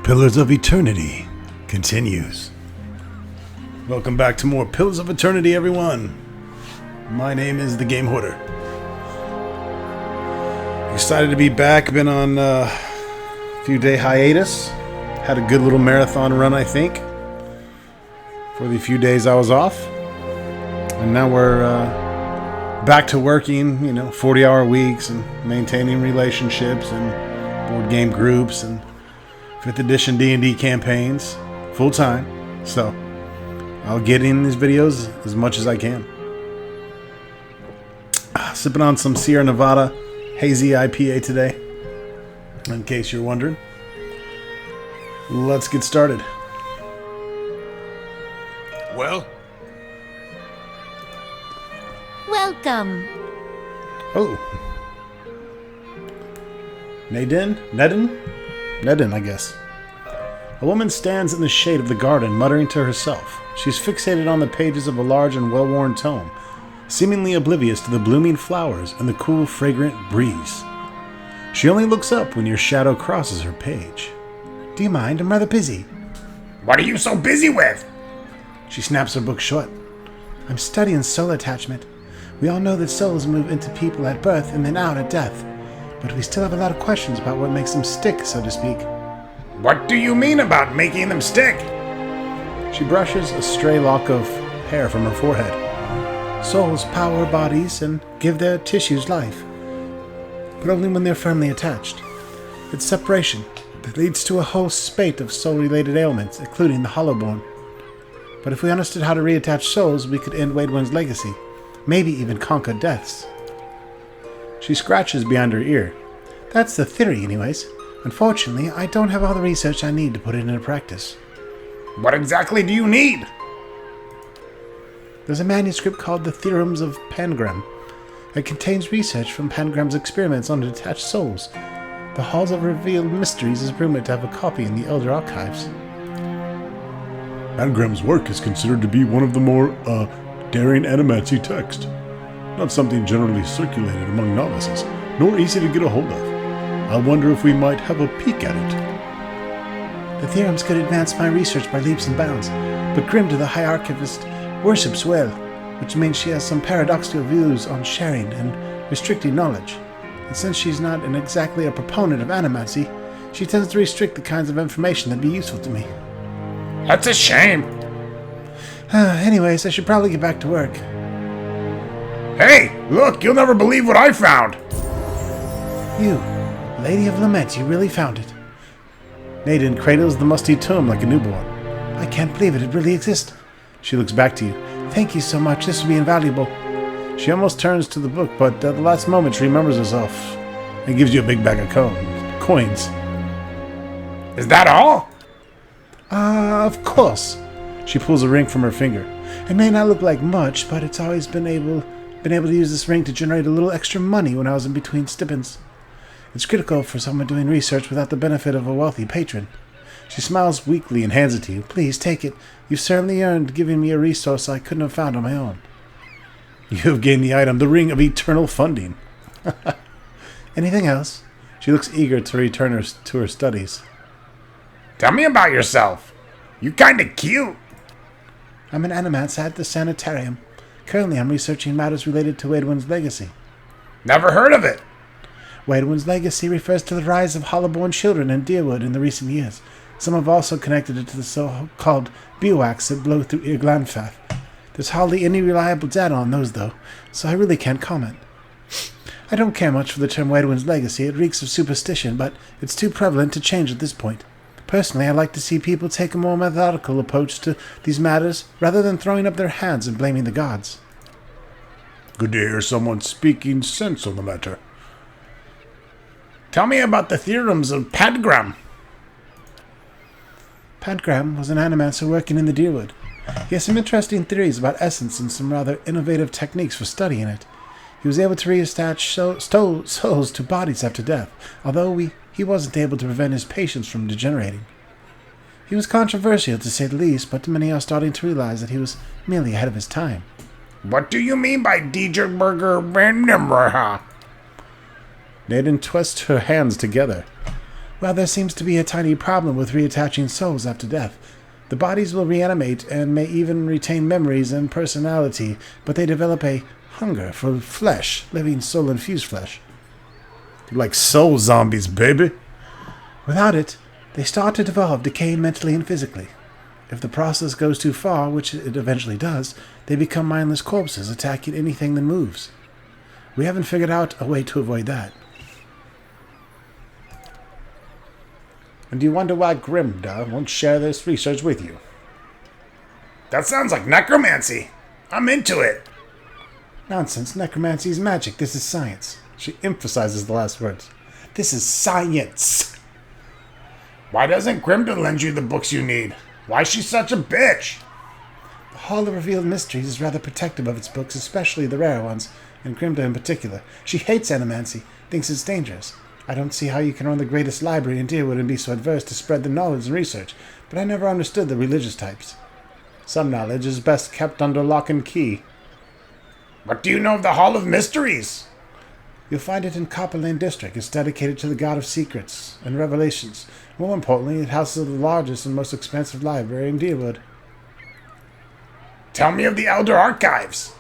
Pillars of Eternity continues. Welcome back to more Pillars of Eternity, everyone. My name is the Game Hoarder. Excited to be back. Been on a few day hiatus. Had a good little marathon run, I think, for the few days I was off. And now we're back to working, 40-hour weeks and maintaining relationships and board game groups and 5th edition D&D campaigns full time. So I'll get in these videos as much as I can. Sipping on some Sierra Nevada hazy IPA today, in case you're wondering. Let's get started. Well? Welcome. Oh. Nedin, I guess. A woman stands in the shade of the garden, muttering to herself. She's fixated on the pages of a large and well-worn tome, seemingly oblivious to the blooming flowers and the cool, fragrant breeze. She only looks up when your shadow crosses her page. Do you mind? I'm rather busy. What are you so busy with? She snaps her book shut. I'm studying soul attachment. We all know that souls move into people at birth and then out at death, but we still have a lot of questions about what makes them stick, so to speak. What do you mean about making them stick? She brushes a stray lock of hair from her forehead. Souls power bodies and give their tissues life, but only when they're firmly attached. It's separation that leads to a whole spate of soul-related ailments, including the hollowborn. But if we understood how to reattach souls, we could end Wadewen's legacy, maybe even conquer deaths. She scratches behind her ear. That's the theory, anyways. Unfortunately, I don't have all the research I need to put it into practice. What exactly do you need? There's a manuscript called The Theorems of Pangram. It contains research from Pangram's experiments on detached souls. The Halls of Revealed Mysteries is rumored to have a copy in the Elder Archives. Pangram's work is considered to be one of the more, daring animacy texts. Not something generally circulated among novices, nor easy to get a hold of. I wonder if we might have a peek at it. The theorems could advance my research by leaps and bounds, but Grim to the High Archivist worships well, which means she has some paradoxical views on sharing and restricting knowledge. And since she's not exactly a proponent of animacy, she tends to restrict the kinds of information that'd be useful to me. That's a shame. Anyways, I should probably get back to work. Hey, look, you'll never believe what I found. You, Lady of Lament, you really found it. Nadine cradles the musty tome like a newborn. I can't believe it really exists. She looks back to you. Thank you so much, this will be invaluable. She almost turns to the book, but at the last moment she remembers herself and gives you a big bag of coins. Is that all? Of course. She pulls a ring from her finger. It may not look like much, but it's always been able to use this ring to generate a little extra money when I was in between stipends. It's critical for someone doing research without the benefit of a wealthy patron. She smiles weakly and hands it to you. Please, take it. You've certainly earned giving me a resource I couldn't have found on my own. You have gained the item, the Ring of Eternal Funding. Anything else? She looks eager to return to her studies. Tell me about yourself. You kinda cute. I'm an animats at the sanitarium. Currently, I'm researching matters related to Wadewen's legacy. Never heard of it. Wadewen's legacy refers to the rise of hollowborn children in Deerwood in the recent years. Some have also connected it to the so-called bivouacs that blow through Irglanfath. There's hardly any reliable data on those, though, so I really can't comment. I don't care much for the term Wadewen's legacy. It reeks of superstition, but it's too prevalent to change at this point. Personally, I'd like to see people take a more methodical approach to these matters, rather than throwing up their hands and blaming the gods. Good to hear someone speaking sense on the matter. Tell me about the theorems of Pangram. Pangram was an animancer working in the Deerwood. He has some interesting theories about essence and some rather innovative techniques for studying it. He was able to reattach souls to bodies after death, although he wasn't able to prevent his patients from degenerating. He was controversial, to say the least, but many are starting to realize that he was merely ahead of his time. What do you mean by Dieterberger? Naden twists her hands together. Well, there seems to be a tiny problem with reattaching souls after death. The bodies will reanimate and may even retain memories and personality, but they develop a hunger for flesh, living soul-infused flesh. Like soul zombies, baby. Without it, they start to devolve, decaying mentally and physically. If the process goes too far, which it eventually does, they become mindless corpses, attacking anything that moves. We haven't figured out a way to avoid that. And do you wonder why Grimda won't share this research with you? That sounds like necromancy. I'm into it. Nonsense. Necromancy is magic. This is science. She emphasizes the last words. This is science. Why doesn't Grimda lend you the books you need? Why is she such a bitch? The Hall of Revealed Mysteries is rather protective of its books, especially the rare ones, and Grimda in particular. She hates animancy, thinks it's dangerous. I don't see how you can run the greatest library in Deerwood and be so adverse to spread the knowledge and research, but I never understood the religious types. Some knowledge is best kept under lock and key. What do you know of the Hall of Mysteries? You'll find it in Copper Lane District. It's dedicated to the God of Secrets and Revelations. More importantly, it houses the largest and most expansive library in Deerwood. Tell me of the Elder Archives.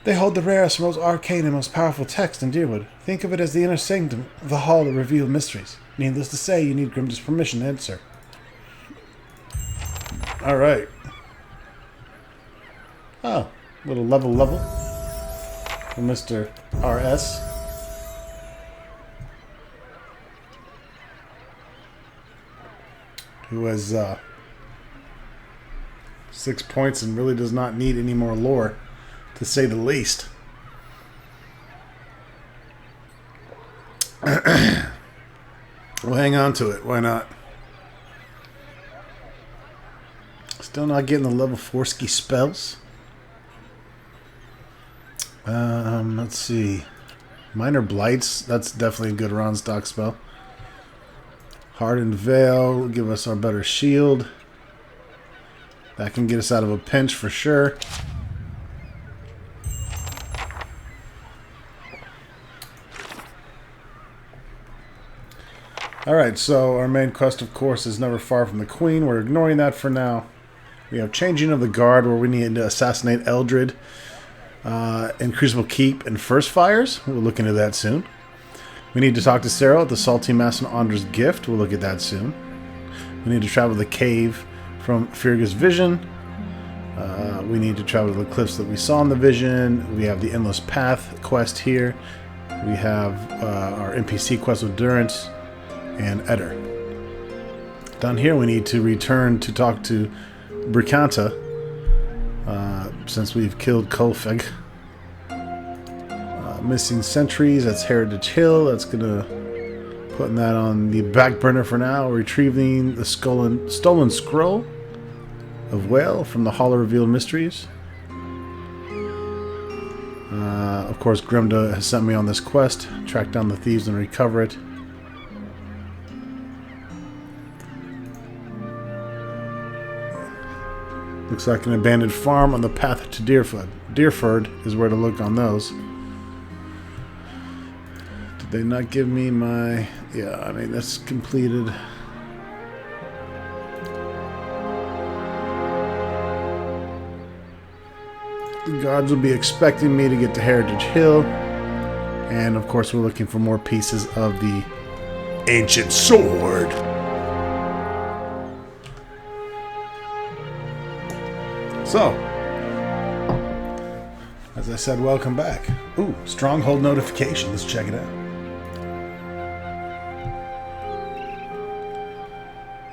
They hold the rarest, most arcane, and most powerful text in Deerwood. Think of it as the inner sanctum of the Hall of Revealed Mysteries. Needless to say, you need Grimda's permission to enter. Alright. Oh, little level for Mr. R.S. Who has 6 points and really does not need any more lore, to say the least. We'll hang on to it. Why not? Still not getting the level 4 ski spells. Let's see. Minor Blights. That's definitely a good Ronstock spell. Hardened Veil will give us our better shield. That can get us out of a pinch for sure. Alright, so our main quest, of course, is Never Far from the Queen. We're ignoring that for now. We have Changing of the Guard, where we need to assassinate Eldred in Crucible Keep and First Fires. We'll look into that soon. We need to talk to Sarah at the Salty Mason Andra's Gift. We'll look at that soon. We need to travel the cave from Firga's Vision. We need to travel to the cliffs that we saw in the vision. We have the Endless Path quest here. We have our NPC quest with Durance and Eder. Down here we need to return to talk to Bricanta, since we've killed Kolfeg. Missing Sentries, that's Heritage Hill. That's gonna putting that on the back burner for now. Retrieving the stolen scroll of Whale from the Hall of Revealed Mysteries. Of course, Grimda has sent me on this quest. Track down the thieves and recover it. Looks like an abandoned farm on the path to Deerford. Deerford is where to look on those. Did they not give me my... Yeah, I mean, that's completed. The guards will be expecting me to get to Heritage Hill. And, of course, we're looking for more pieces of the ancient sword. So, as I said, welcome back. Ooh, Stronghold notification. Let's check it out.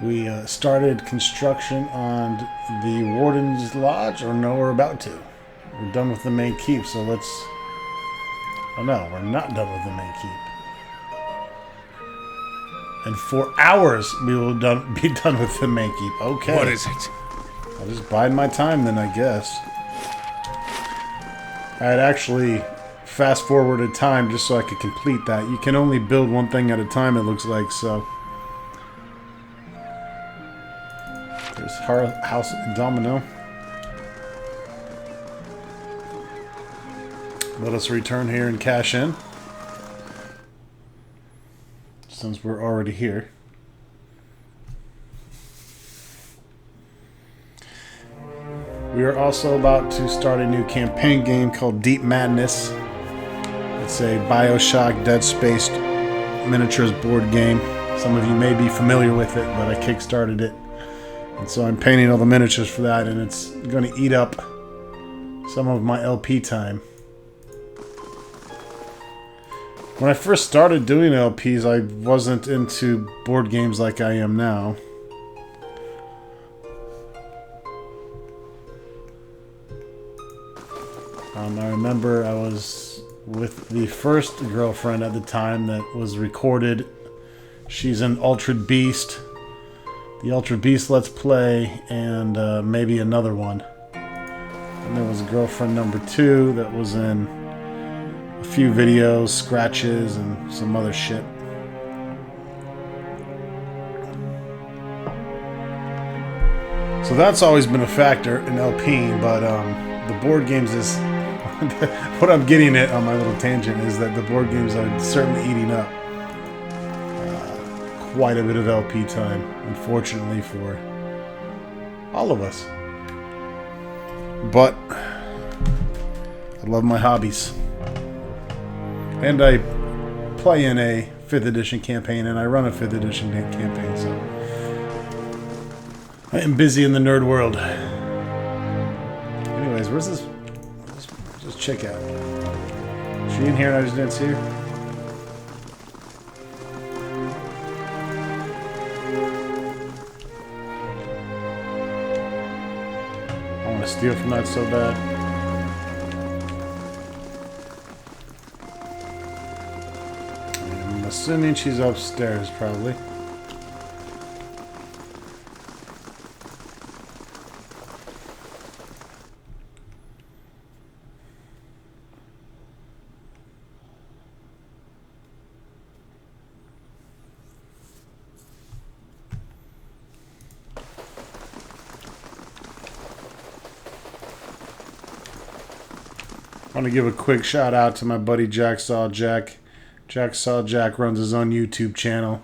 We started construction on the Warden's Lodge, or no, we're about to. We're done with the main keep, so let's... Oh no, we're not done with the main keep. In 4 hours, we will be done with the main keep. Okay. What is it? I'll just bide my time then, I guess. I had actually fast-forwarded time just so I could complete that. You can only build one thing at a time, it looks like, so... There's House Domino. Let us return here and cash in. since we're already here. We are also about to start a new campaign game called Deep Madness. It's a BioShock Dead Space miniatures board game. Some of you may be familiar with it, but I kickstarted it. And so I'm painting all the miniatures for that, and it's going to eat up some of my LP time. When I first started doing LPs, I wasn't into board games like I am now. I remember I was with the first girlfriend at the time that was recorded. She's an Altered Beast. The Altered Beast Let's Play, and maybe another one. And there was girlfriend number 2 that was in a few videos, scratches, and some other shit. So that's always been a factor in LPing, but the board games is... what I'm getting at on my little tangent is that the board games are certainly eating up quite a bit of LP time, unfortunately for all of us. But I love my hobbies. And I play in a 5th edition campaign, and I run a 5th edition campaign, so I am busy in the nerd world. Anyways, where's this chick at? Is she in here and I just didn't see her? I want to steal from that so bad. I'm assuming she's upstairs, probably. I want to give a quick shout out to my buddy Jacksaw Jack. Jacksaw Jack runs his own YouTube channel.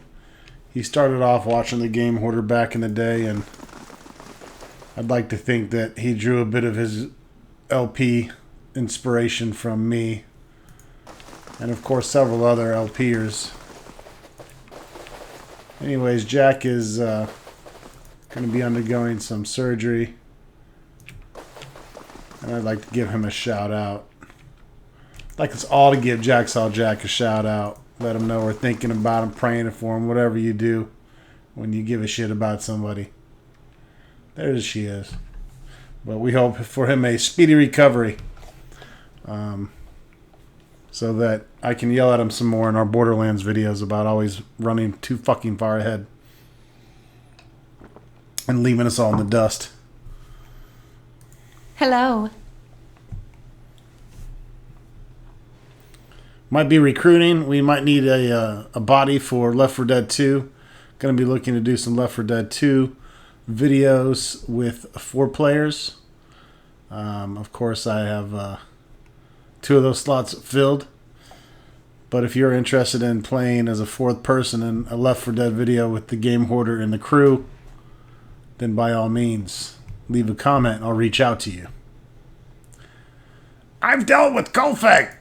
He started off watching the Game Hoarder back in the day, and I'd like to think that he drew a bit of his LP inspiration from me, and of course several other LPers. Anyways, Jack is going to be undergoing some surgery, and I'd like to give him a shout out. I'd like us all to give Jacksaw Jack a shout out. Let him know we're thinking about him, praying for him, whatever you do when you give a shit about somebody. There she is. But we hope for him a speedy recovery, so that I can yell at him some more in our Borderlands videos about always running too fucking far ahead and leaving us all in the dust. Hello. Might be recruiting. We might need a body for Left 4 Dead 2. Going to be looking to do some Left 4 Dead 2 videos with 4 players. Of course, I have 2 of those slots filled. But if you're interested in playing as a 4th person in a Left 4 Dead video with the Game Hoarder and the crew, then by all means, leave a comment and I'll reach out to you. I've dealt with Kolfek.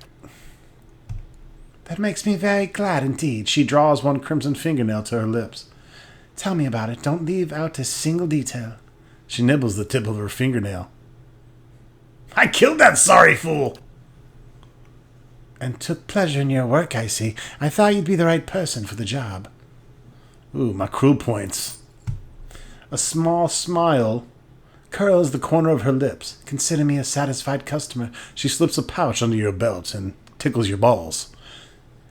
That makes me very glad indeed. She draws one crimson fingernail to her lips. Tell me about it. Don't leave out a single detail. She nibbles the tip of her fingernail. I killed that sorry fool. And took pleasure in your work, I see. I thought you'd be the right person for the job. Ooh, my crew points. A small smile curls the corner of her lips. Consider me a satisfied customer. She slips a pouch under your belt and tickles your balls.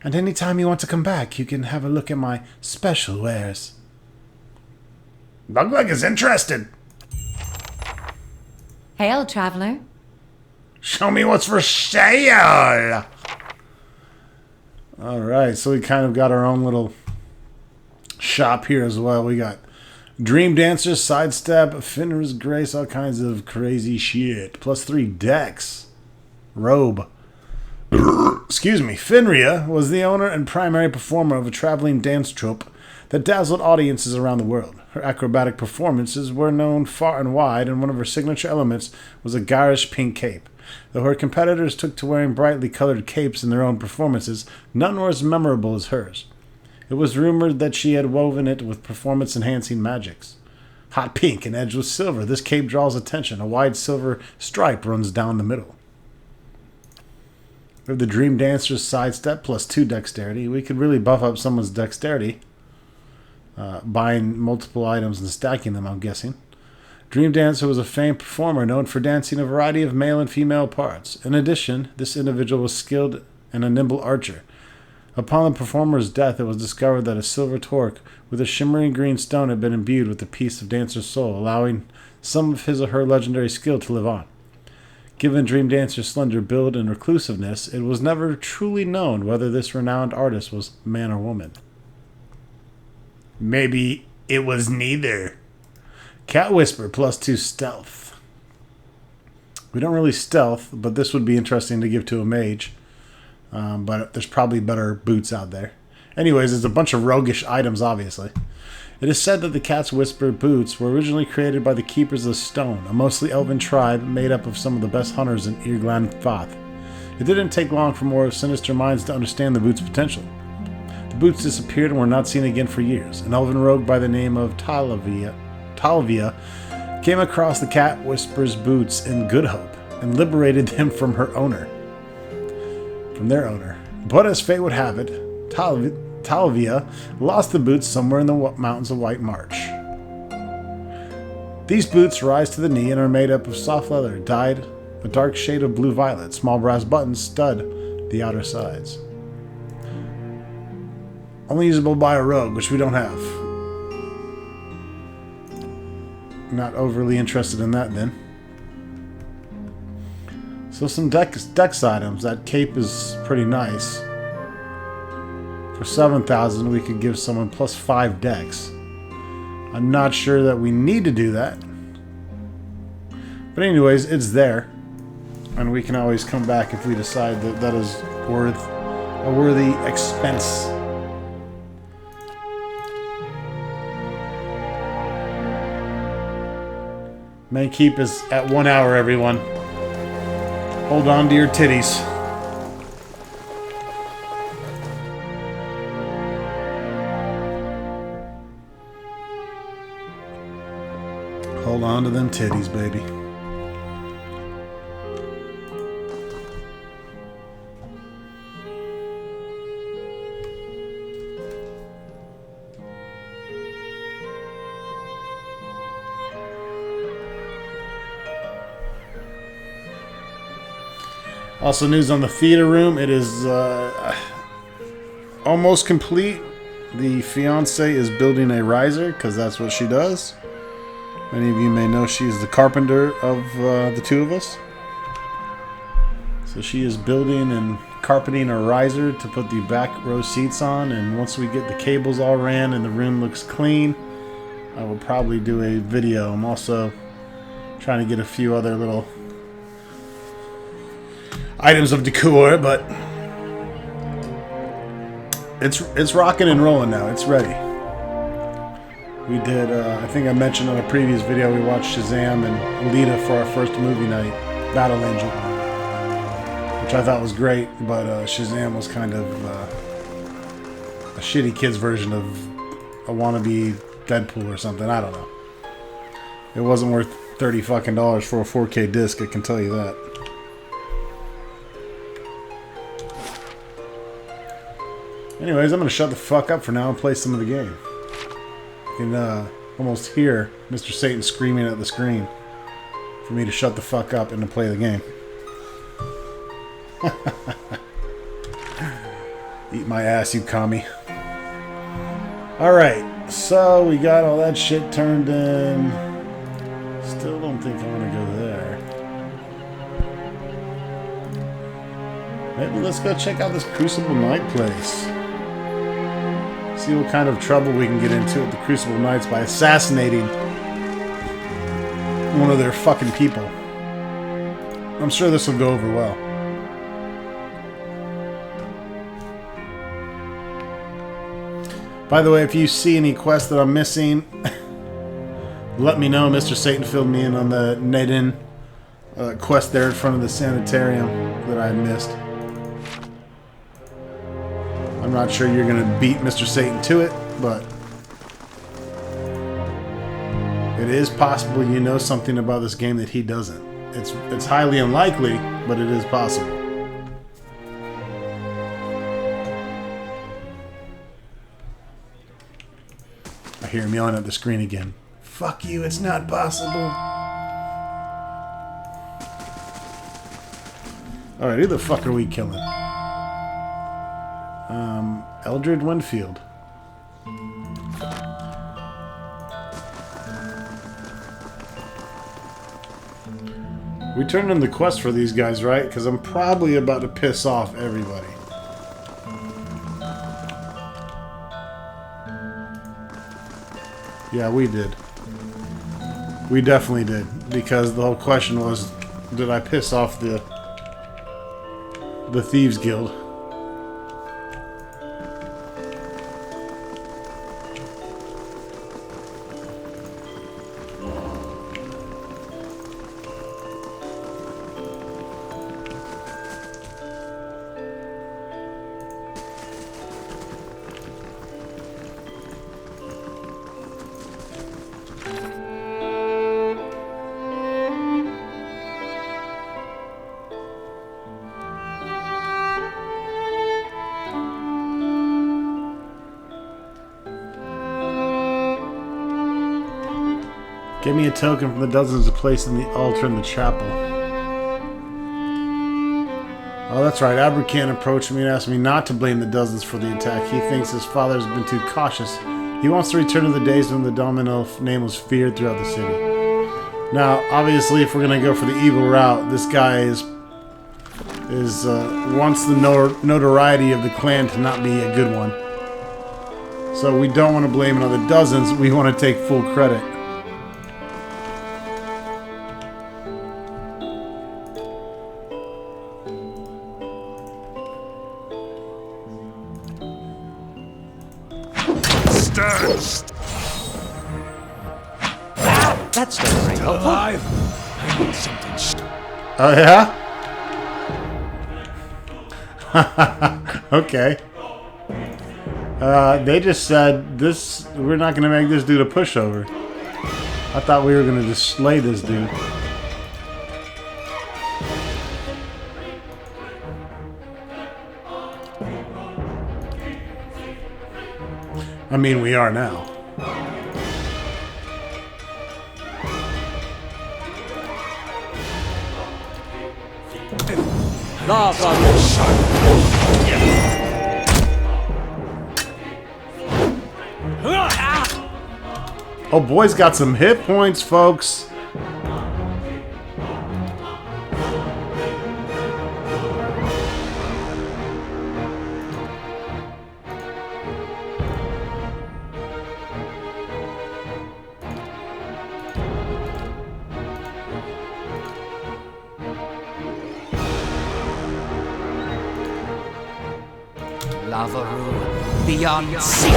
And any time you want to come back, you can have a look at my special wares. Luglug is interested. Hail, traveler. Show me what's for sale. Alright, so we kind of got our own little shop here as well. We got Dream Dancer, Sidestep, Finner's Grace, all kinds of crazy shit. +3 decks. Robe. Excuse me. Finria was the owner and primary performer of a traveling dance troupe that dazzled audiences around the world. Her acrobatic performances were known far and wide, and one of her signature elements was a garish pink cape. Though her competitors took to wearing brightly colored capes in their own performances, none were as memorable as hers. It was rumored that she had woven it with performance-enhancing magics. Hot pink and edged with silver, this cape draws attention. A wide silver stripe runs down the middle. With the Dream Dancer's sidestep plus 2 dexterity, we could really buff up someone's dexterity. Buying multiple items and stacking them, I'm guessing. Dream Dancer was a famed performer known for dancing a variety of male and female parts. In addition, this individual was skilled and a nimble archer. Upon the performer's death, it was discovered that a silver torque with a shimmering green stone had been imbued with a piece of Dancer's soul, allowing some of his or her legendary skill to live on. Given Dream Dancer's slender build and reclusiveness, it was never truly known whether this renowned artist was man or woman. Maybe it was neither. Cat Whisper plus 2 stealth. We don't really stealth, but this would be interesting to give to a mage. But there's probably better boots out there. Anyways, there's a bunch of roguish items, obviously. It is said that the Cat's Whisper boots were originally created by the Keepers of Stone, a mostly elven tribe made up of some of the best hunters in Irglan Fath. It didn't take long for more sinister minds to understand the boots' potential. The boots disappeared and were not seen again for years. An elven rogue by the name of Talvia came across the Cat Whisper's boots in Good Hope and liberated them from their owner. But as fate would have it, Talvia lost the boots somewhere in the mountains of White March. These boots rise to the knee and are made up of soft leather, dyed a dark shade of blue-violet. Small brass buttons stud the outer sides. Only usable by a rogue, which we don't have. Not overly interested in that, then. So some dex items. That cape is pretty nice. For 7,000, we could give someone plus 5 dex. I'm not sure that we need to do that. But anyways, it's there. And we can always come back if we decide that that is worth a worthy expense. Main keep is at 1 hour, everyone. Hold on to your titties. Hold on to them titties, baby. Also, news on the theater room. It is almost complete. The fiance is building a riser because that's what she does. Many of you may know she's the carpenter of the two of us. So she is building and carpeting a riser to put the back row seats on. And once we get the cables all ran and the room looks clean, I will probably do a video. I'm also trying to get a few other little items of decor, but it's rocking and rolling now. It's ready. We did, I think I mentioned on a previous video, we watched Shazam and Alita for our first movie night, Battle Angel, which I thought was great, but Shazam was kind of a shitty kid's version of a wannabe Deadpool or something. I don't know. It wasn't worth $30 fucking for a 4K disc, I can tell you that. Anyways, I'm going to shut the fuck up for now and play some of the game. You can almost hear Mr. Satan screaming at the screen for me to shut the fuck up and to play the game. Eat my ass, you commie. Alright, so we got all that shit turned in. Still don't think I want to go there. Maybe let's go check out this Crucible Knight place. See what kind of trouble we can get into at the Crucible Knights by assassinating one of their fucking people. I'm sure this will go over well. By the way, if you see any quests that I'm missing, let me know. Mr. Satan filled me in on the Nedin quest there in front of the sanitarium that I missed. I'm not sure you're going to beat Mr. Satan to it, but it is possible you know something about this game that he doesn't. It's highly unlikely, but it is possible. I hear him yelling at the screen again. Fuck you, it's not possible. Alright, who the fuck are we killing? Eldred Winfield. We turned in the quest for these guys, right? Because I'm probably about to piss off everybody. Yeah, we did. We definitely did. Because the whole question was, did I piss off the Thieves Guild? Give me a token from the dozens to place in the altar in the chapel. Oh, that's right. Abercan approached me and asked me not to blame the dozens for the attack. He thinks his father has been too cautious. He wants to return to the days when the Domino name was feared throughout the city. Now, obviously, if we're going to go for the evil route, this guy wants the notoriety of the clan to not be a good one. So we don't want to blame it on the dozens. We want to take full credit. That's not very helpful. Alive? I need something. Oh, yeah? Okay. They just said this. We're not going to make this dude a pushover. I thought we were going to just slay this dude. I mean, we are now. Oh, boy's got some hit points, folks. Lavaru beyond sea.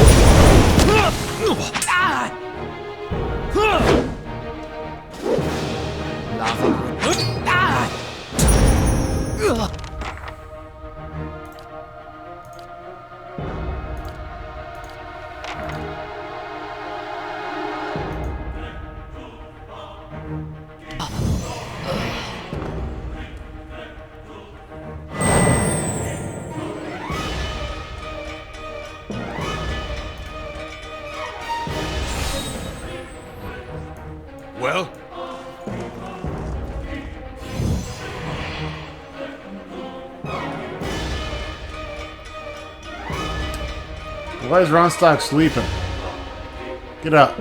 Well? Why is Ronstock sleeping? Get up.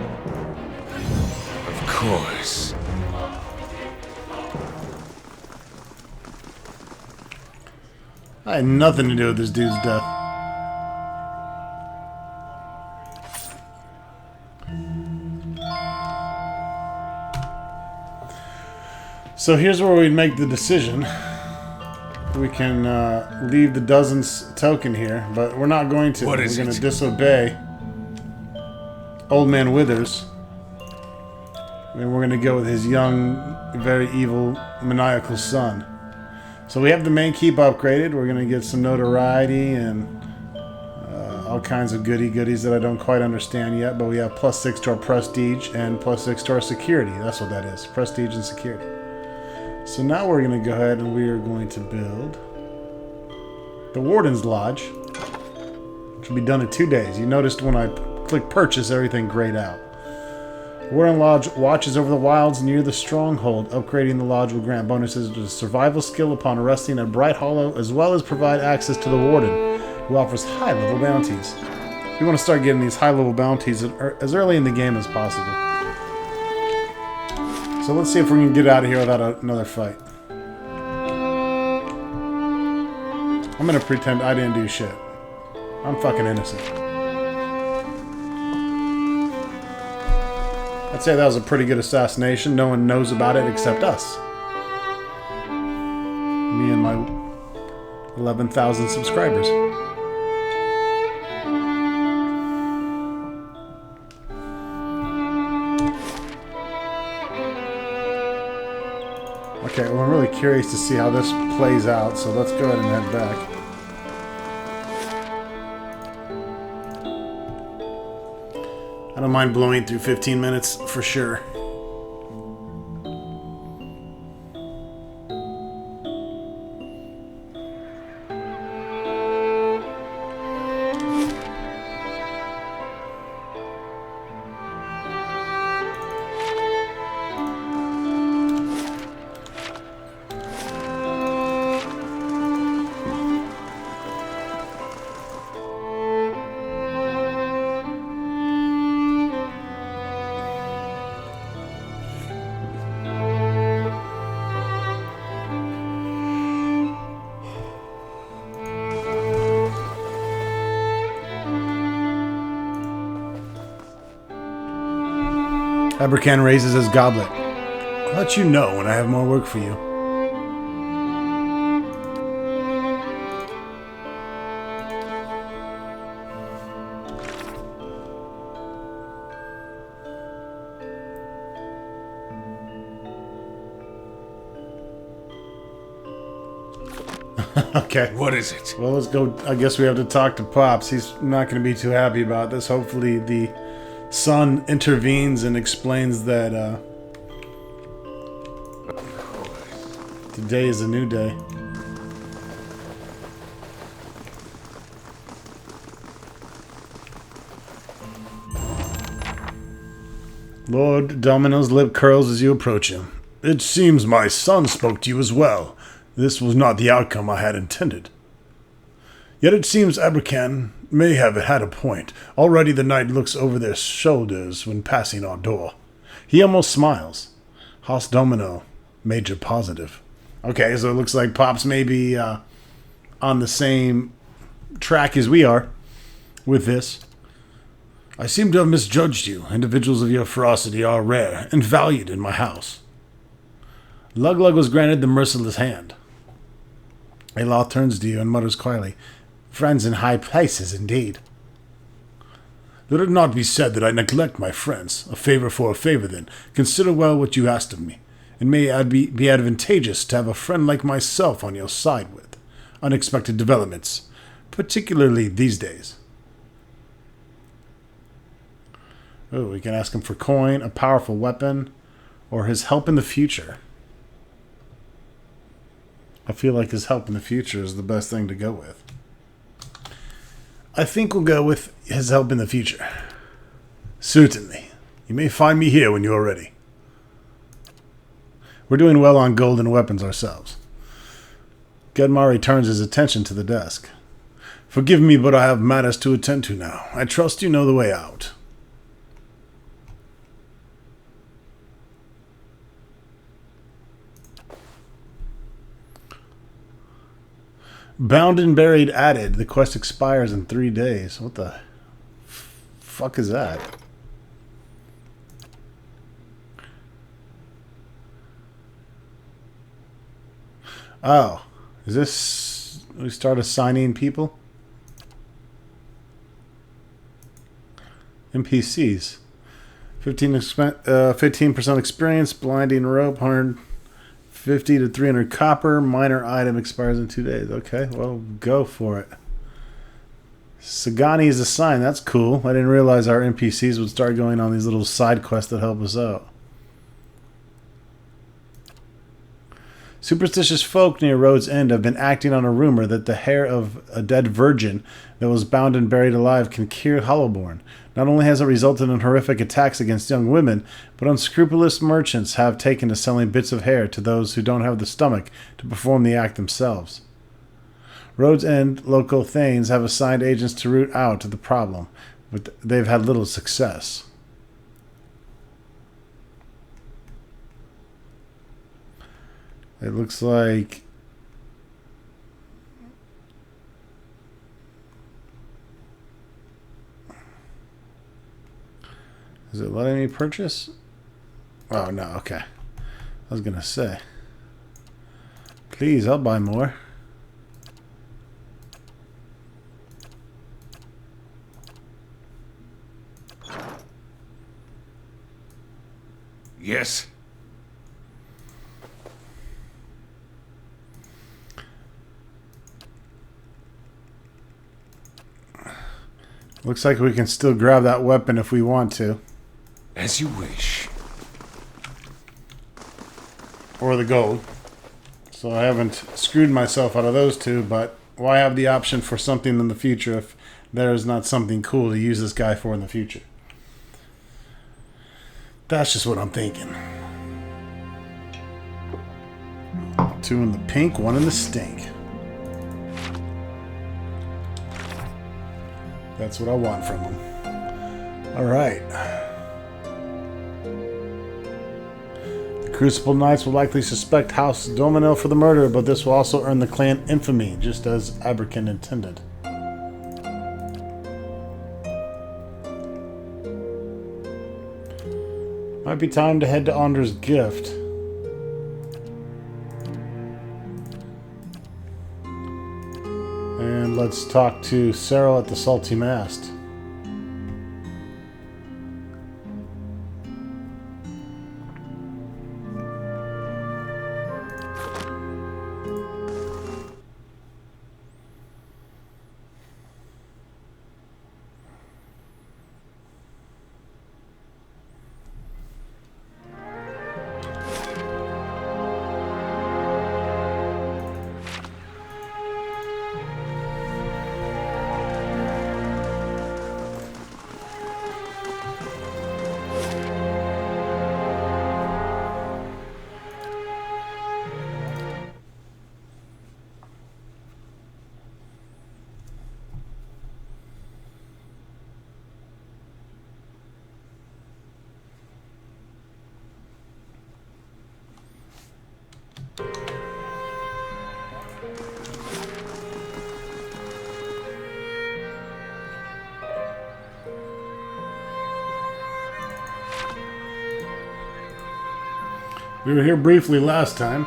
Of course. I had nothing to do with this dude's death. So here's where we make the decision. We can leave the dozens token here, but we're not going to. What We're is going it? to disobey. Old Man Withers. And we're going to go with his young, very evil, maniacal son. So we have the main keep upgraded. We're going to get some notoriety and all kinds of goodies that I don't quite understand yet. But we have +6 to our prestige and +6 to our security. That's what that is. Prestige and security. So now we're going to go ahead and we are going to build the Warden's Lodge, which will be done in 2 days. You noticed when I click purchase, everything grayed out. Warden Lodge watches over the wilds near the Stronghold. Upgrading the lodge will grant bonuses to the survival skill upon arresting a Bright Hollow, as well as provide access to the Warden, who offers high-level bounties. We want to start getting these high-level bounties as early in the game as possible. So let's see if we can get out of here without another fight. I'm going to pretend I didn't do shit. I'm fucking innocent. I'd say that was a pretty good assassination. No one knows about it except us. Me and my 11,000 subscribers. Okay, well, I'm really curious to see how this plays out, so let's go ahead and head back. I don't mind blowing through 15 minutes for sure. Abercan raises his goblet. I'll let you know when I have more work for you. Okay. What is it? Well, let's go. I guess we have to talk to Pops. He's not going to be too happy about this. Hopefully the son intervenes and explains that today is a new day. Lord Domino's lip curls as you approach him. It seems my son spoke to you as well. This was not the outcome I had intended. Yet it seems Abercan may have had a point. Already the knight looks over their shoulders when passing our door. He almost smiles. Hoss Domino, major positive. Okay, so it looks like Pops may be on the same track as we are with this. I seem to have misjudged you. Individuals of your ferocity are rare and valued in my house. Luglug was granted the merciless hand. Aloth turns to you and mutters quietly, "Friends in high places, indeed." Let it not be said that I neglect my friends. A favor for a favor, then. Consider well what you asked of me. It may be advantageous to have a friend like myself on your side with unexpected developments, particularly these days. Oh, we can ask him for coin, a powerful weapon, or his help in the future. I feel like his help in the future is the best thing to go with. I think we'll go with his help in the future. Certainly. You may find me here when you are ready. We're doing well on gold and weapons ourselves. Gedmari turns his attention to the desk. Forgive me, but I have matters to attend to now. I trust you know the way out. Bound and buried added. The quest expires in 3 days. What the fuck is that? Oh. Is this... we start assigning people? NPCs. 15% experience, blinding rope, 150 to 300 copper, minor item expires in 2 days. Okay, well, go for it. Sagani is a sign. That's cool. I didn't realize our NPCs would start going on these little side quests that help us out. Superstitious folk near Road's End have been acting on a rumor that the hair of a dead virgin that was bound and buried alive can cure Hollowborn. Not only has it resulted in horrific attacks against young women, but unscrupulous merchants have taken to selling bits of hair to those who don't have the stomach to perform the act themselves. Road's End local thanes have assigned agents to root out the problem, but they've had little success. It looks like is it letting me purchase? Oh no, okay. I was gonna say. Please, I'll buy more. Yes? Looks like we can still grab that weapon if we want to. As you wish. Or the gold. So I haven't screwed myself out of those two, but why have the option for something in the future if there is not something cool to use this guy for in the future? That's just what I'm thinking. 2 in the pink, 1 in the stink. That's what I want from him. Alright. The Crucible Knights will likely suspect House Dominil for the murder, but this will also earn the clan infamy, just as Aberkin intended. Might be time to head to Onder's Gift. And let's talk to Cyril at the Salty Mast. We were here briefly last time.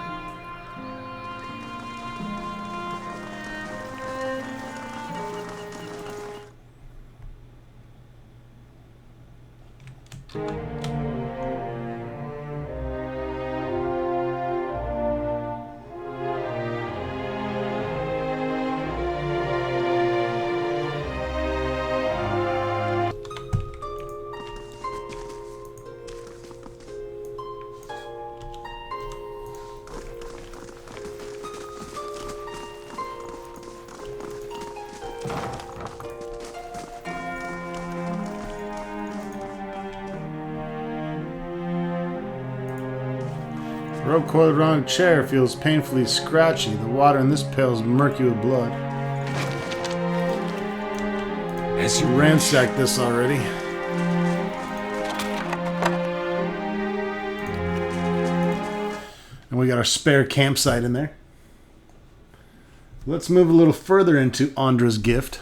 The rope coiled around a chair feels painfully scratchy. The water in this pail is murky with blood. As you Ransacked this already. And we got our spare campsite in there. Let's move a little further into Andra's Gift.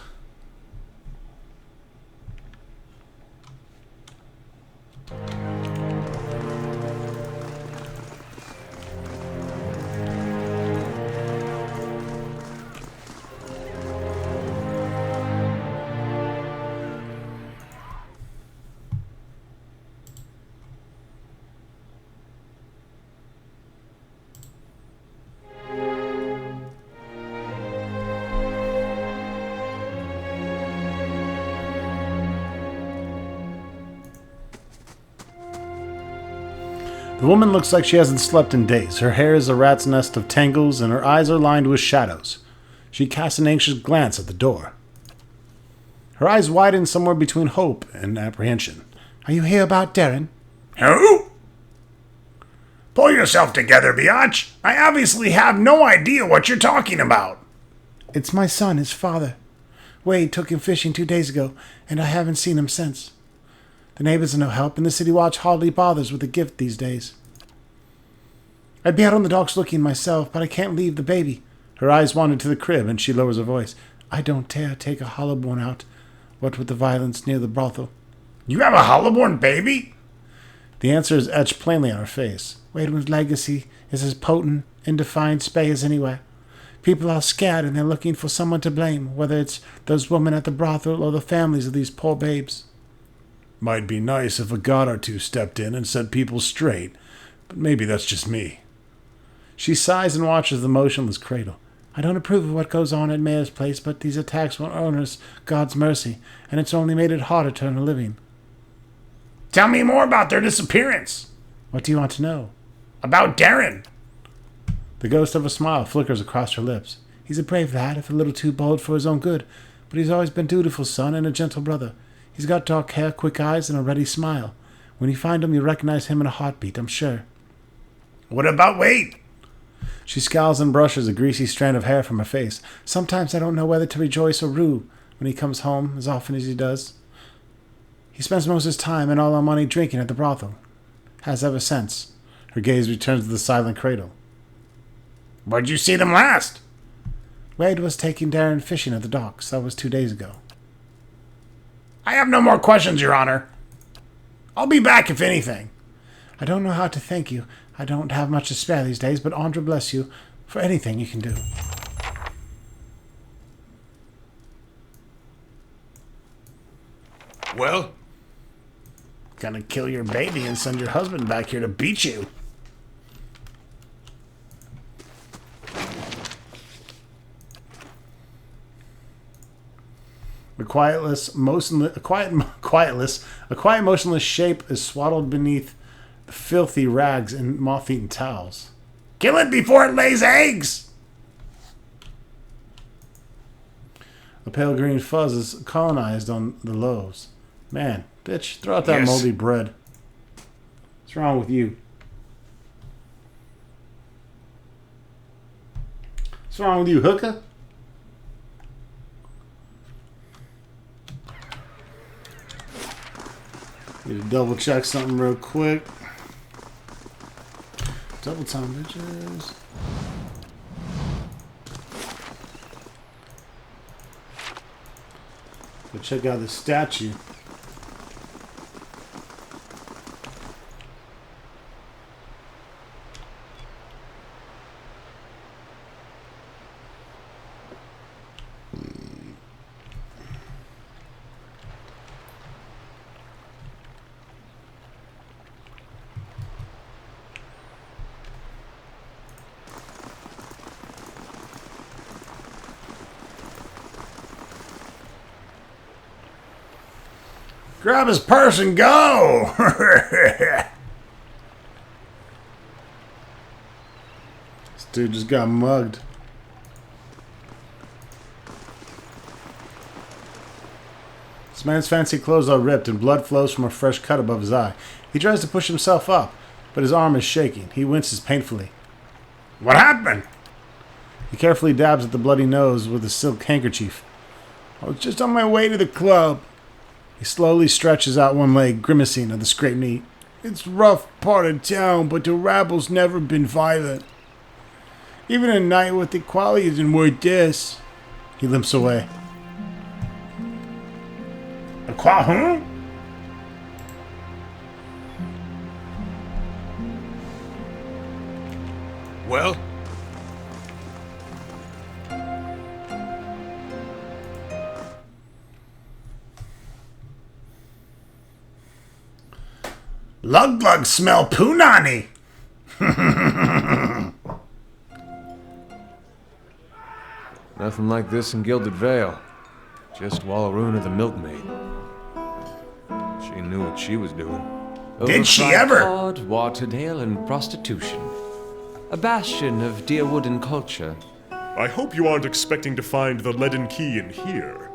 The woman looks like she hasn't slept in days. Her hair is a rat's nest of tangles, and her eyes are lined with shadows. She casts an anxious glance at the door. Her eyes widen somewhere between hope and apprehension. Are you here about Darren? Who? Pull yourself together, biatch. I obviously have no idea what you're talking about. It's my son, his father. Wade took him fishing 2 days ago, and I haven't seen him since. The neighbors are no help, and the city watch hardly bothers with a gift these days. I'd be out on the docks looking myself, but I can't leave the baby. Her eyes wander to the crib, and she lowers her voice. I don't dare take a hollowborn out, what with the violence near the brothel. You have a hollowborn baby? The answer is etched plainly on her face. Wademan's legacy is as potent and defiant spay as anywhere. People are scared, and they're looking for someone to blame, whether it's those women at the brothel or the families of these poor babes. Might be nice if a god or two stepped in and set people straight, but maybe that's just me. She sighs and watches the motionless cradle. I don't approve of what goes on at Mayor's Place, but these attacks won't earn us God's mercy, and it's only made it harder to earn a living. Tell me more about their disappearance. What do you want to know? About Darren. The ghost of a smile flickers across her lips. He's a brave lad, if a little too bold for his own good, but he's always been a dutiful son and a gentle brother. He's got dark hair, quick eyes, and a ready smile. When you find him, you'll recognize him in a heartbeat, I'm sure. What about Wade? She scowls and brushes a greasy strand of hair from her face. Sometimes I don't know whether to rejoice or rue when he comes home, as often as he does. He spends most of his time and all our money drinking at the brothel. Has ever since. Her gaze returns to the silent cradle. Where'd you see them last? Wade was taking Darren fishing at the docks. That was 2 days ago. I have no more questions, Your Honor. I'll be back if anything. I don't know how to thank you. I don't have much to spare these days, but Andra bless you for anything you can do. Well? Gonna kill your baby and send your husband back here to beat you. A quiet, motionless shape is swaddled beneath filthy rags and moth-eaten towels. Kill it before it lays eggs! A pale green fuzz is colonized on the loaves. Man, bitch, throw out that Yes. moldy bread. What's wrong with you? What's wrong with you, hooker? Need to double check something real quick. Double time, bitches. Go check out the statue. Grab his purse and go! This dude just got mugged. This man's fancy clothes are ripped and blood flows from a fresh cut above his eye. He tries to push himself up, but his arm is shaking. He winces painfully. What happened? He carefully dabs at the bloody nose with a silk handkerchief. I was just on my way to the club. He slowly stretches out one leg, grimacing at the scraped knee. It's a rough part of town, but the rabble's never been violent. Even a night with equality isn't worth this. He limps away. Huh? Well? Luglug smell punani. Nothing like this in Gilded Vale. Just Wallaroon of the Milkmaid. She knew what she was doing. Did she Overfried ever? cod, watered ale, and prostitution. A bastion of Deerwood and culture. I hope you aren't expecting to find the leaden key in here.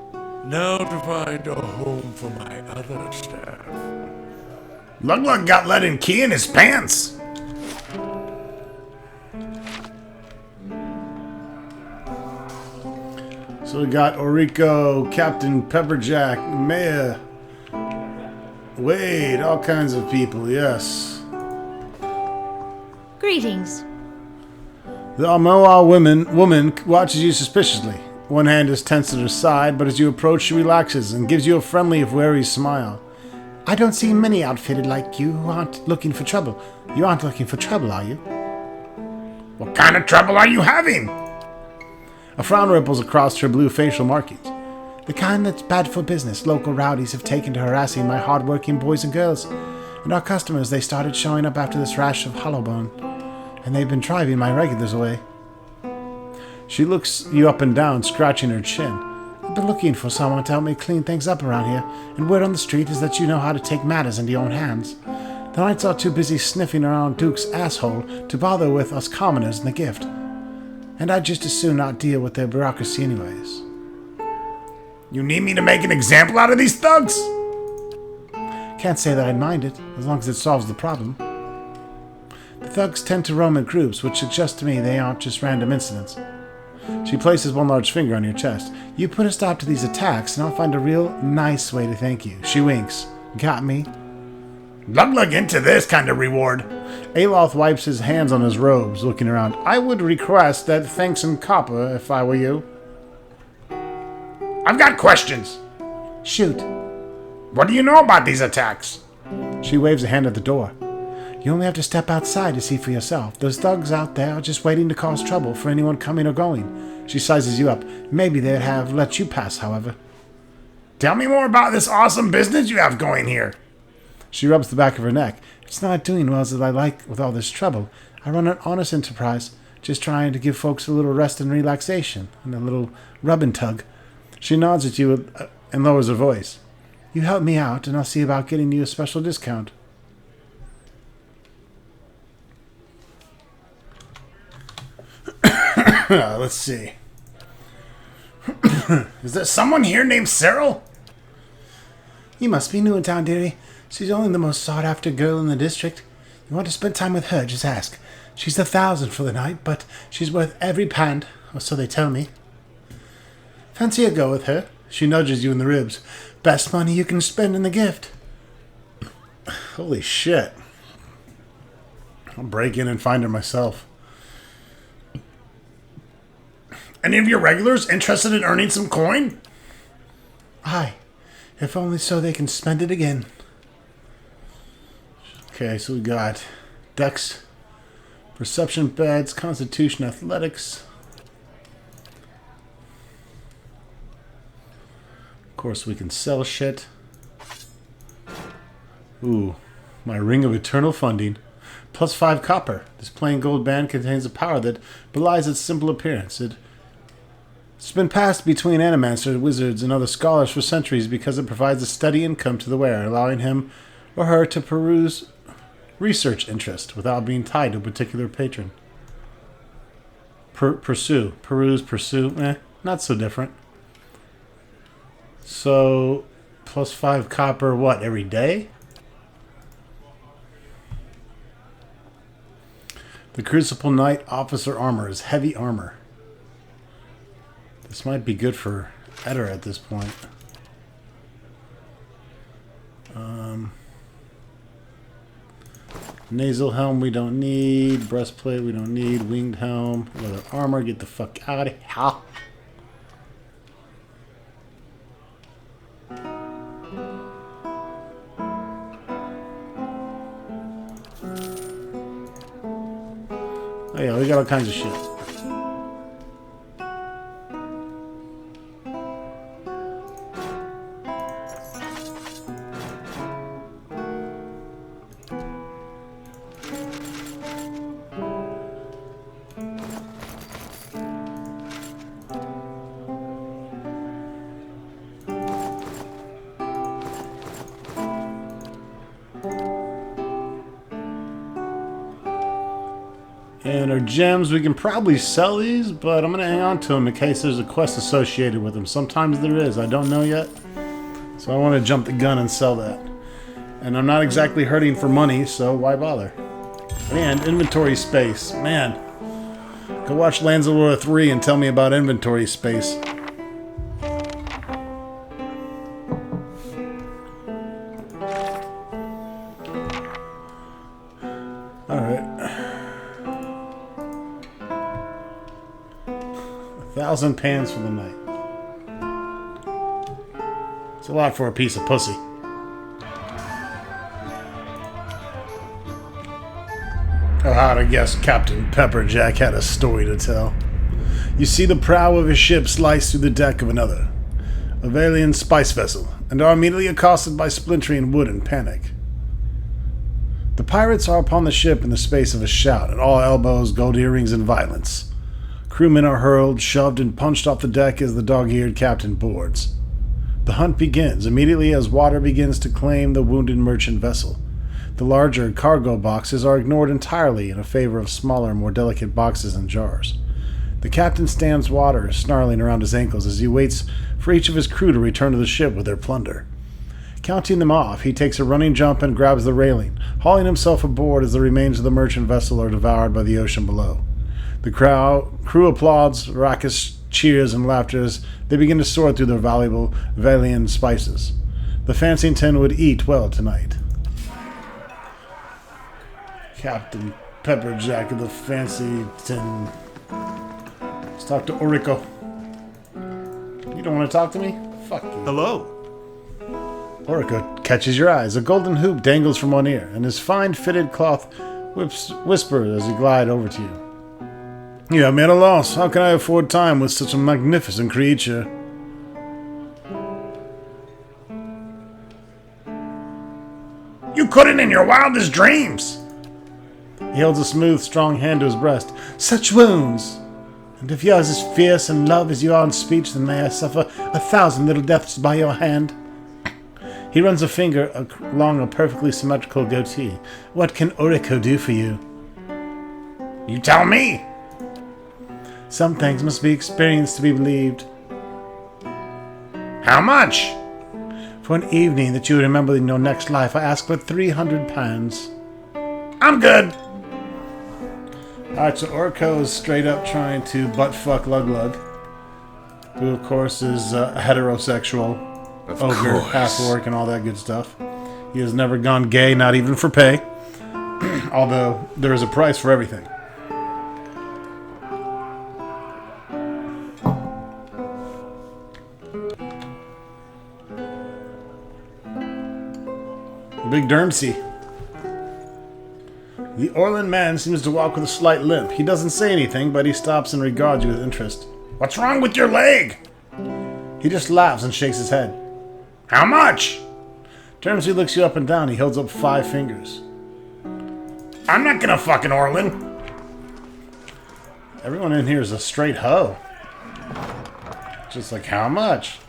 Now to find a home for my other staff. Luglug got leaden key in his pants. So we got Orico, Captain Pepperjack, Maya, Wade, all kinds of people, yes. Greetings. The Amoa woman watches you suspiciously. One hand is tense at her side, but as you approach, she relaxes and gives you a friendly if wary smile. I don't see many outfitted like you who aren't looking for trouble. You aren't looking for trouble, are you? What kind of trouble are you having? A frown ripples across her blue facial markings. The kind that's bad for business. Local rowdies have taken to harassing my hard-working boys and girls. And our customers, they started showing up after this rash of hollowbone. And they've been driving my regulars away. She looks you up and down, scratching her chin. I've been looking for someone to help me clean things up around here, and word on the street is that you know how to take matters into your own hands. The knights are too busy sniffing around Duke's asshole to bother with us commoners in the gift. And I'd just as soon not deal with their bureaucracy anyways. You need me to make an example out of these thugs? Can't say that I'd mind it, as long as it solves the problem. The thugs tend to roam in groups, which suggests to me they aren't just random incidents. She places one large finger on your chest. You put a stop to these attacks, and I'll find a real nice way to thank you. She winks. Got me? Luglug into this kind of reward. Aloth wipes his hands on his robes, looking around. I would request that thanks in copper, if I were you. I've got questions. Shoot. What do you know about these attacks? She waves a hand at the door. You only have to step outside to see for yourself. Those thugs out there are just waiting to cause trouble for anyone coming or going. She sizes you up. Maybe they'd have let you pass, however. Tell me more about this awesome business you have going here. She rubs the back of her neck. It's not doing well as I like with all this trouble. I run an honest enterprise, just trying to give folks a little rest and relaxation, and a little rub and tug. She nods at you and lowers her voice. You help me out, and I'll see about getting you a special discount. Let's see. Is there someone here named Cyril? You must be new in town, dearie. She's only the most sought-after girl in the district. You want to spend time with her, just ask. She's 1,000 for the night, but she's worth every pound, or so they tell me. Fancy a go with her? She nudges you in the ribs. Best money you can spend in the gift. Holy shit. I'll break in and find her myself. Any of your regulars interested in earning some coin? Aye, if only so they can spend it again. Okay, so we got Dex, Perception Beds, Constitution Athletics. Of course, we can sell shit. Ooh, my Ring of Eternal Funding. Plus 5 copper. This plain gold band contains a power that belies its simple appearance. It's been passed between animancers, wizards, and other scholars for centuries because it provides a steady income to the wearer, allowing him or her to pursue research interest without being tied to a particular patron. Pursue. Not so different. So, plus 5 copper, what, every day? The Crucible Knight Officer Armor is heavy armor. This might be good for Eder at this point. Nasal helm we don't need. Breastplate we don't need. Winged helm. Leather armor. Get the fuck out of here. Oh yeah, we got all kinds of shit. And our gems, we can probably sell these, but I'm going to hang on to them in case there's a quest associated with them. Sometimes there is. I don't know yet. So I want to jump the gun and sell that. And I'm not exactly hurting for money, so why bother? And inventory space. Man. Go watch Lands of War 3 and tell me about inventory space. Alright. 1,000 pans for the night. It's a lot for a piece of pussy. Oh, how'd I guess Captain Pepperjack had a story to tell. You see the prow of his ship slice through the deck of another, a Valian spice vessel, and are immediately accosted by splintering wood and panic. The pirates are upon the ship in the space of a shout, at all elbows, gold earrings, and violence. Crewmen are hurled, shoved, and punched off the deck as the dog-eared captain boards. The hunt begins immediately as water begins to claim the wounded merchant vessel. The larger cargo boxes are ignored entirely in favor of smaller, more delicate boxes and jars. The captain stands water, snarling around his ankles as he waits for each of his crew to return to the ship with their plunder. Counting them off, he takes a running jump and grabs the railing, hauling himself aboard as the remains of the merchant vessel are devoured by the ocean below. The crew applauds, raucous cheers, and laughter as they begin to sort through their valuable Valian spices. The Fansington would eat well tonight. Captain Pepperjack of the Fansington. Let's talk to Orico. You don't want to talk to me? Fuck you. Hello. Orico catches your eyes. A golden hoop dangles from one ear, and his fine fitted cloth whispers as he glides over to you. You have me at a loss. How can I afford time with such a magnificent creature? You couldn't in your wildest dreams! He holds a smooth, strong hand to his breast. Such wounds! And if yours is fierce and love as you are in speech, then may I suffer 1,000 little deaths by your hand. He runs a finger along a perfectly symmetrical goatee. What can Orico do for you? You tell me! Some things must be experienced to be believed. How much? For an evening that you would remember in your next life, I ask for 300 pounds. I'm good! Alright, so Orico is straight up trying to butt-fuck Luglug, who of course is heterosexual, ogre, half-orc, and all that good stuff. He has never gone gay, not even for pay, although there is a price for everything. Big Dermsey. The Orland man seems to walk with a slight limp. He doesn't say anything, but he stops and regards you with interest. What's wrong with your leg? He just laughs and shakes his head. How much? Dermsey looks you up and down. He holds up 5 fingers. I'm not gonna fucking Orland. Everyone in here is a straight hoe. Just like, how much?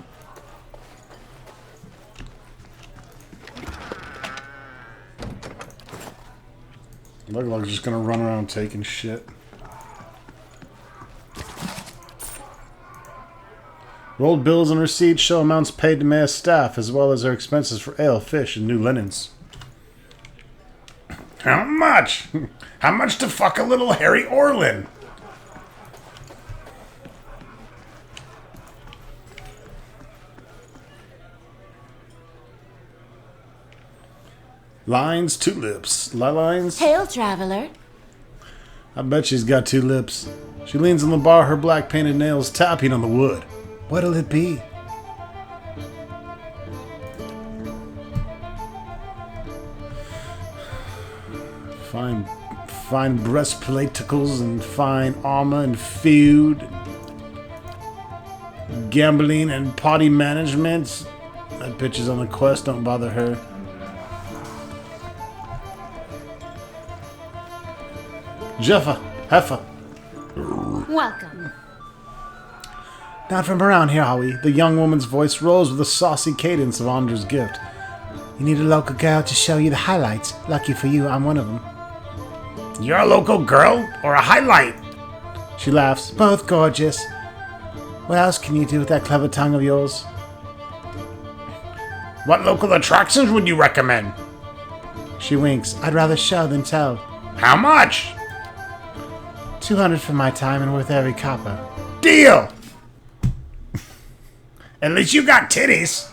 Luglug's just gonna run around taking shit. Rolled bills and receipts show amounts paid to Mayor's staff, as well as their expenses for ale, fish, and new linens. How much? How much to fuck a little Harry Orlin? Lines, 2 lips. Lines? Hail, traveler. I bet she's got 2 lips. She leans on the bar, her black painted nails tapping on the wood. What'll it be? Fine breastplaticles and fine armor and food. Gambling and potty management. That bitch is on the quest, don't bother her. Heffa. Welcome. Not from around here, are we? The young woman's voice rose with the saucy cadence of Andre's gift. You need a local girl to show you the highlights. Lucky for you, I'm one of them. You're a local girl or a highlight? She laughs. Both gorgeous. What else can you do with that clever tongue of yours? What local attractions would you recommend? She winks. I'd rather show than tell. How much? 200 for my time and worth every copper. Deal! At least you got titties.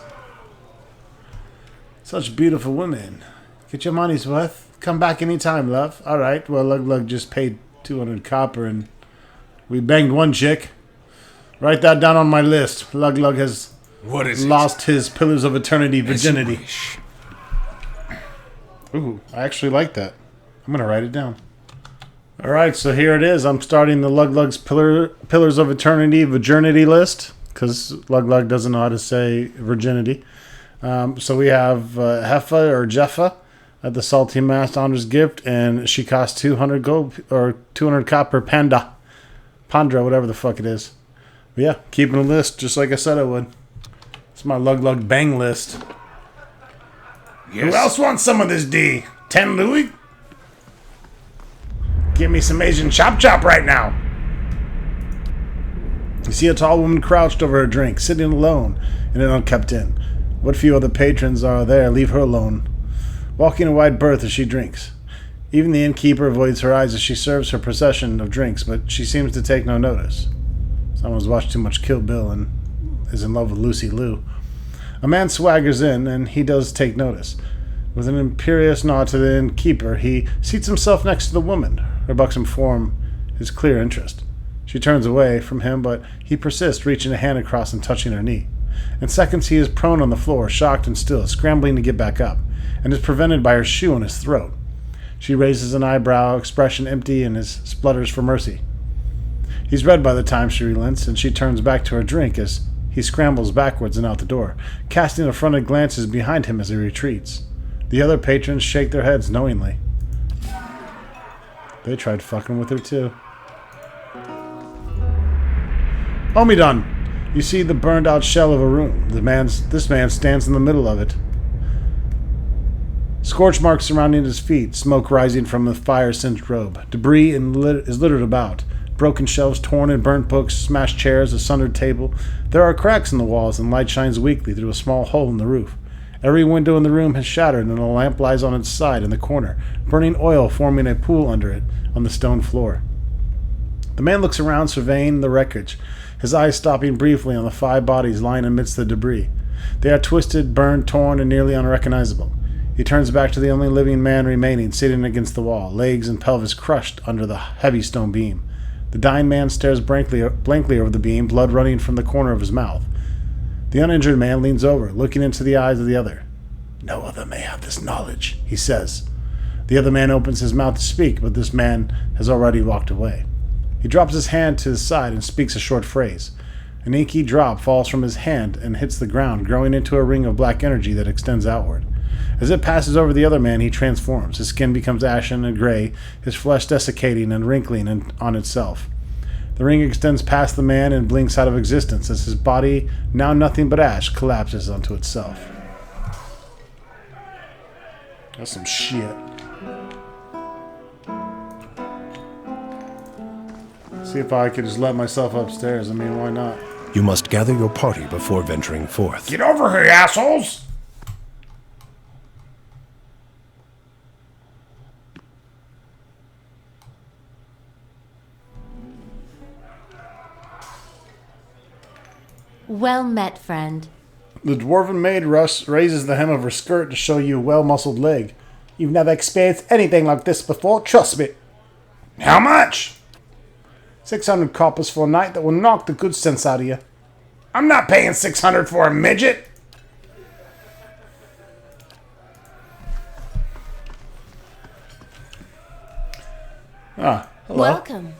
Such beautiful women. Get your money's worth. Come back anytime, love. Alright, well, Luglug just paid 200 copper and we banged one chick. Write that down on my list. Luglug has lost his Pillars of Eternity virginity. Ooh, I actually like that. I'm going to write it down. Alright, so here it is. I'm starting the Luglug's Pillars of Eternity virginity list. Because Luglug doesn't know how to say virginity. So we have Heffa or Jeffa at the Salty Mast Honors Gift. And she costs 200 gold or 200 copper Pandra, whatever the fuck it is. But yeah, keeping a list just like I said I would. It's my Luglug bang list. Yes. Who else wants some of this D? 10 Louis? Give me some Asian chop right now. You see a tall woman crouched over her drink, sitting alone in an unkept inn. What few other patrons are there leave her alone, walking a wide berth as she drinks. Even the innkeeper avoids her eyes as she serves her procession of drinks, but she seems to take no notice. Someone's watched too much Kill Bill and is in love with Lucy Liu. A man swaggers in, and he does take notice. With an imperious nod to the innkeeper, he seats himself next to the woman. Her buxom form is clear interest. She turns away from him, but he persists, reaching a hand across and touching her knee. In seconds, he is prone on the floor, shocked and still, scrambling to get back up, and is prevented by her shoe on his throat. She raises an eyebrow, expression empty, and his splutters for mercy. He's red by the time she relents, and she turns back to her drink as he scrambles backwards and out the door, casting affronted glances behind him as he retreats. The other patrons shake their heads knowingly. They tried fucking with her too. Omidon! You see the burned out shell of a room. This man stands in the middle of it. Scorch marks surrounding his feet, smoke rising from a fire-singed robe. Debris is littered about. Broken shelves, torn and burnt books, smashed chairs, a sundered table. There are cracks in the walls, and light shines weakly through a small hole in the roof. Every window in the room has shattered, and a lamp lies on its side in the corner, burning oil forming a pool under it on the stone floor. The man looks around, surveying the wreckage, his eyes stopping briefly on the 5 bodies lying amidst the debris. They are twisted, burned, torn, and nearly unrecognizable. He turns back to the only living man remaining, sitting against the wall, legs and pelvis crushed under the heavy stone beam. The dying man stares blankly over the beam, blood running from the corner of his mouth. The uninjured man leans over, looking into the eyes of the other. "No other may have this knowledge," he says. The other man opens his mouth to speak, but this man has already walked away. He drops his hand to his side and speaks a short phrase. An inky drop falls from his hand and hits the ground, growing into a ring of black energy that extends outward. As it passes over the other man, he transforms. His skin becomes ashen and gray, his flesh desiccating and wrinkling on itself. The ring extends past the man and blinks out of existence as his body, now nothing but ash, collapses onto itself. That's some shit. See if I could just let myself upstairs. I mean, why not? You must gather your party before venturing forth. Get over here, you assholes! Well met, friend. The dwarven maid raises the hem of her skirt to show you a well-muscled leg. You've never experienced anything like this before, trust me. How much? 600 coppers for a night that will knock the good sense out of you. I'm not paying 600 for a midget. Ah, hello. Welcome.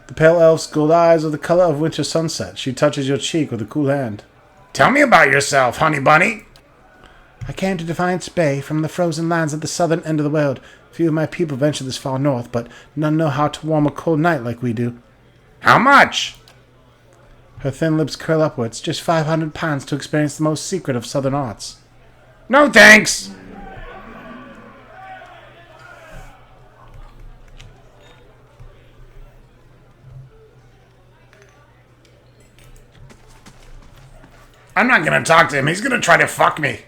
The pale elf's gold eyes are the color of winter sunset. She touches your cheek with a cool hand. Tell me about yourself, honey bunny. I came to Defiance Bay from the frozen lands at the southern end of the world. Few of my people venture this far north, but none know how to warm a cold night like we do. How much? Her thin lips curl upwards. Just 500 pounds to experience the most secret of southern arts. No thanks. I'm not gonna talk to him. He's gonna try to fuck me.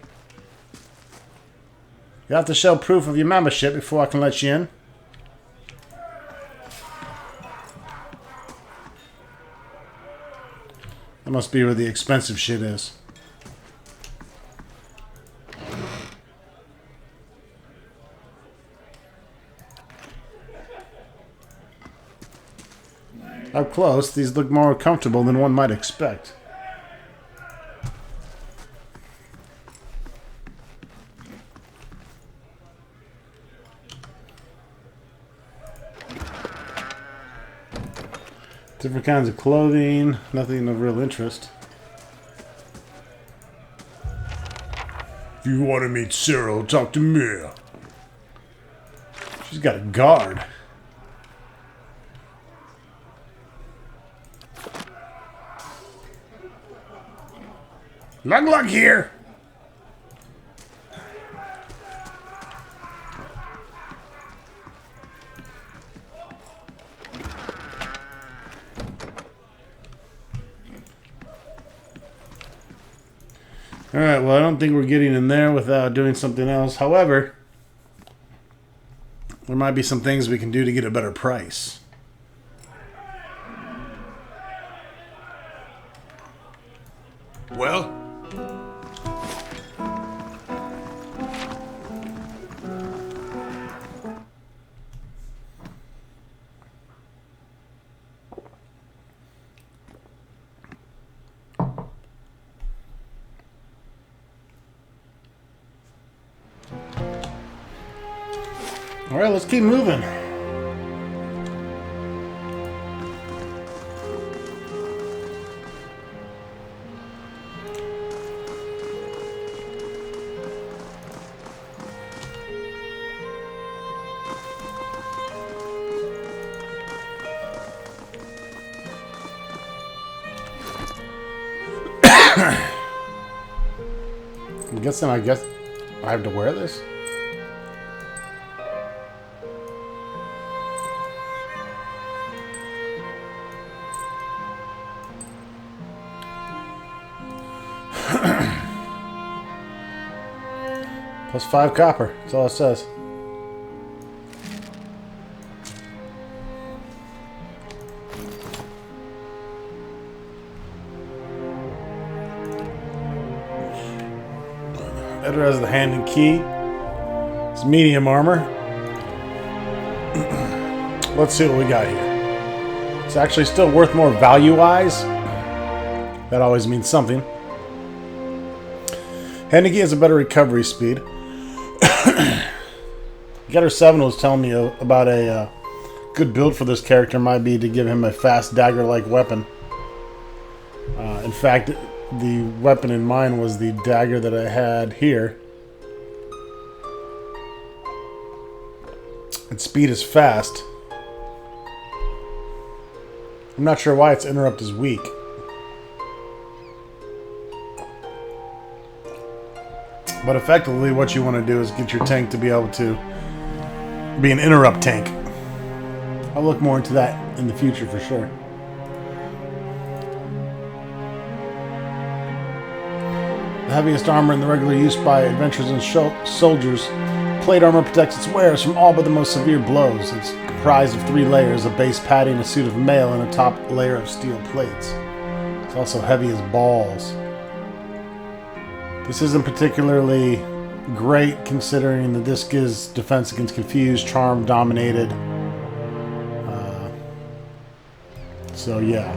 You have to show proof of your membership before I can let you in. That must be where the expensive shit is. Up close, these look more comfortable than one might expect. Different kinds of clothing, nothing of real interest. If you want to meet Cyril, talk to me. She's got a guard. Luglug here! Alright, well, I don't think we're getting in there without doing something else. However, there might be some things we can do to get a better price. Well? Alright, let's keep moving. I guess I have to wear this? Plus 5 copper. That's all it says. Editor has the hand and key. It's medium armor. Let's see what we got here. It's actually still worth more value-wise. That always means something. Hand and key has a better recovery speed. Getter 7 was telling me about a good build for this character might be to give him a fast dagger-like weapon. In fact, the weapon in mind was the dagger that I had here. Its speed is fast. I'm not sure why its interrupt is weak. But effectively what you want to do is get your tank to be able to be an interrupt tank. I'll look more into that in the future for sure. The heaviest armor in the regular use by adventurers and soldiers, plate armor protects its wearers from all but the most severe blows. It's comprised of 3 layers, a base padding, a suit of mail, and a top layer of steel plates. It's also heavy as balls. This isn't particularly great considering that this gives defense against confused, charm, dominated. So yeah.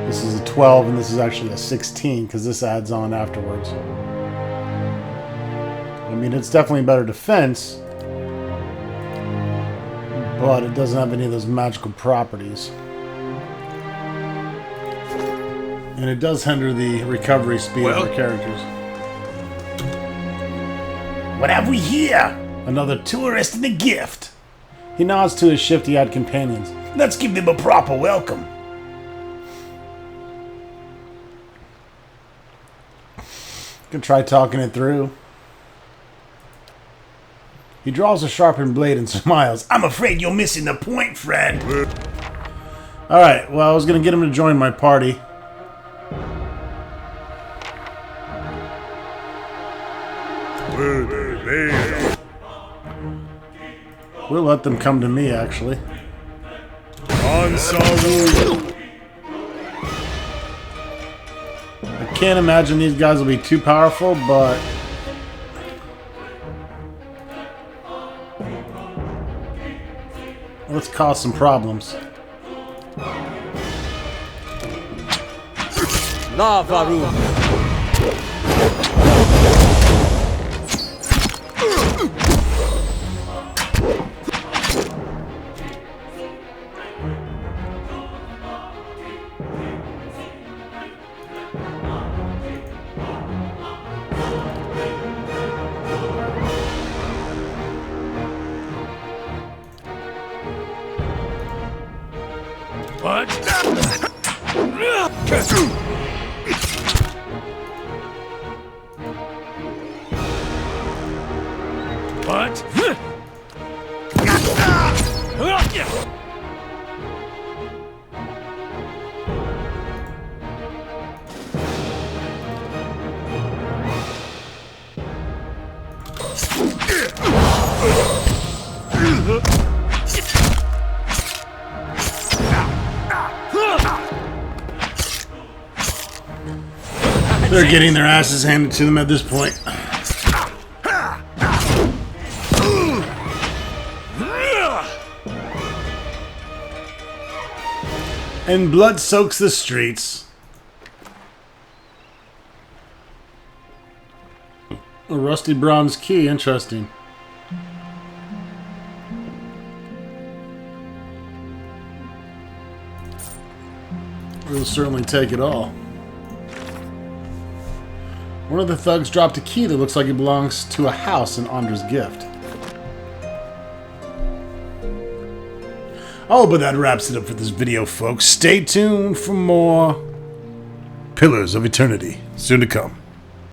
This is a 12 and this is actually a 16 because this adds on afterwards. I mean, it's definitely better defense, but it doesn't have any of those magical properties. And it does hinder the recovery speed of our characters. What have we here? Another tourist and a gift. He nods to his shifty-eyed companions. Let's give them a proper welcome. Could try talking it through. He draws a sharpened blade and smiles. I'm afraid you're missing the point, friend. Alright, well, I was going to get him to join my party. We'll let them come to me, actually. Ansaru! I can't imagine these guys will be too powerful, but... let's cause some problems. Lava room. What? What? They're getting their asses handed to them at this point. And blood soaks the streets. A rusty bronze key, interesting. We'll certainly take it all. One of the thugs dropped a key that looks like it belongs to a house in Andra's gift. Oh, but that wraps it up for this video, folks. Stay tuned for more Pillars of Eternity soon to come.